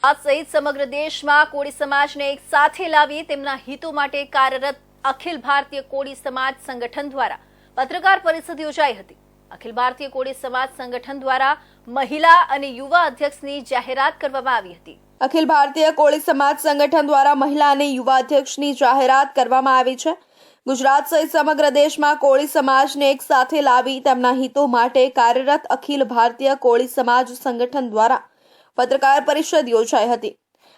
આ સહિત સમગ્ર દેશમાં કોળી સમાજને એક સાથે લાવી તેમના હિતો માટે કાર્યરત અખિલ ભારતીય કોળી સમાજ સંગઠન દ્વારા પત્રકાર પરિષદ યોજાઈ હતી। અખિલ ભારતીય કોળી સમાજ સંગઠન દ્વારા મહિલા અને યુવા અધ્યક્ષની જાહેરાત કરવામાં આવી હતી। અખિલ ભારતીય કોળી સમાજ સંગઠન દ્વારા મહિલા અને યુવા અધ્યક્ષની જાહેરાત કરવામાં આવી છે। ગુજરાત સહિત સમગ્ર દેશમાં કોળી સમાજને એક સાથે લાવી તેમના હિતો માટે કાર્યરત અખિલ ભારતીય કોળી સમાજ સંગઠન દ્વારા પત્રકાર પરિષદ યોજાઈ હતી।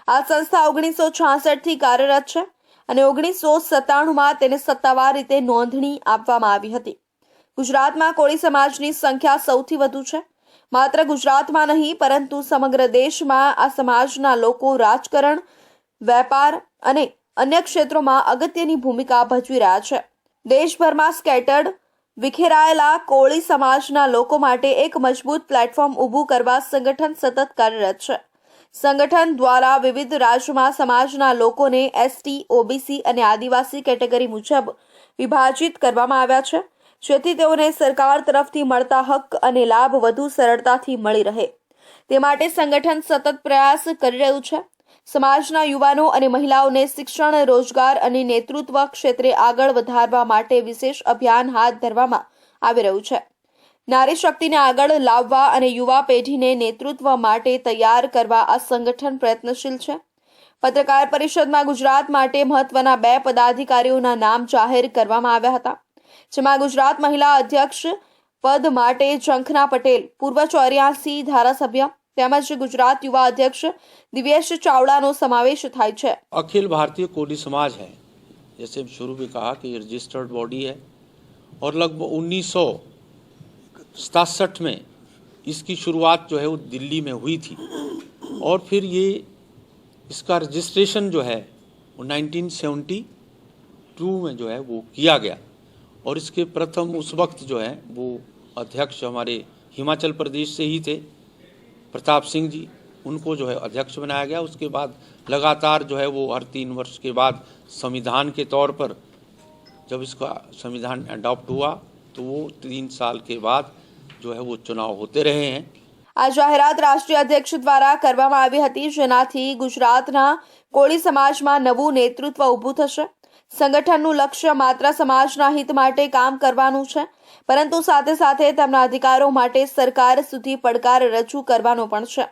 આ સંસ્થા 1966 થી કાર્યરત છે અને 1997માં તેને સત્તાવાર રીતે નોંધણી આપવામાં આવી હતી। ગુજરાતમાં કોળી સમાજની સંખ્યા સૌથી વધુ છે। માત્ર ગુજરાતમાં નહીં પરંતુ સમગ્ર દેશમાં આ સમાજના લોકો રાજકારણ, વેપાર અને અન્ય ક્ષેત્રોમાં અગત્યની ભૂમિકા ભજવી રહ્યા છે। દેશભરમાં સ્કેટર્ડ વિખેરાયેલા કોળી સમાજના લોકો માટે એક મજબૂત પ્લેટફોર્મ ઊભું કરવા સંગઠન સતત કાર્યરત છે। સંગઠન દ્વારા વિવિધ રાજ્યોમાં સમાજના લોકોને એસટી, ઓબીસી અને આદિવાસી કેટેગરી મુજબ વિભાજિત કરવામાં આવ્યા છે, જેથી તેઓને સરકાર તરફથી મળતા હક અને લાભ વધુ સરળતાથી મળી રહે તે માટે સંગઠન સતત પ્રયાસ કરી રહ્યું છે। સમાજના યુવાનો અને મહિલાઓને શિક્ષણ, રોજગાર અને નેતૃત્વ ક્ષેત્રે આગળ વધારવા માટે વિશેષ અભિયાન હાથ ધરવામાં આવી રહ્યું છે। નારી શક્તિને આગળ લાવવા અને યુવા પેઢીને નેતૃત્વ માટે તૈયાર કરવા આ સંગઠન પ્રયત્નશીલ છે। પત્રકાર પરિષદમાં ગુજરાત માટે મહત્વના 2 પદાધિકારીઓના નામ જાહેર કરવામાં આવ્યા હતા, જેમાં ગુજરાત મહિલા અધ્યક્ષ પદ માટે ઝંખના પટેલ, પૂર્વ 84 ધારાસભ્ય તેમજ ગુજરાत युवा अध्यक्ष दिव्येश चावड़ा समावेश થાય છે। अखिल भारतीय कोली समाज है, जैसे शुरू में कहा कि रजिस्टर्ड बॉडी है और लगभग 1967 में इसकी शुरुआत जो है वो दिल्ली में हुई थी और फिर ये इसका रजिस्ट्रेशन जो है वो 1972 में जो है वो किया गया और इसके प्रथम उस वक्त जो है वो अध्यक्ष हमारे हिमाचल प्रदेश से ही थे, प्रताप सिंह जी, उनको जो है अध्यक्ष बनाया गया। उसके बाद लगातार जो है वो हर 3 वर्ष के बाद संविधान के तौर पर जब इसका संविधान अडॉप्ट हुआ तो वो 3 साल के बाद जो है वो चुनाव होते रहे हैं। આ જાહેરાત રાષ્ટ્રીય અધ્યક્ષ દ્વારા કરવામાં આવી હતી, જેનાથી ગુજરાતના કોળી સમાજમાં નવું નેતૃત્વ ઊભું થશે। સંગઠનનું લક્ષ્ય માત્ર સમાજના હિત માટે કામ કરવાનું છે, પરંતુ સાથે સાથે તેમના અધિકારો માટે સરકાર સુધી પડકાર રજૂ કરવાનો પણ છે।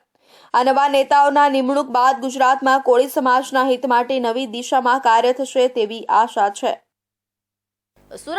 આ નવા નેતાઓના નિમણૂક બાદ ગુજરાતમાં કોળી સમાજના હિત માટે નવી દિશામાં કાર્ય થશે તેવી આશા છે।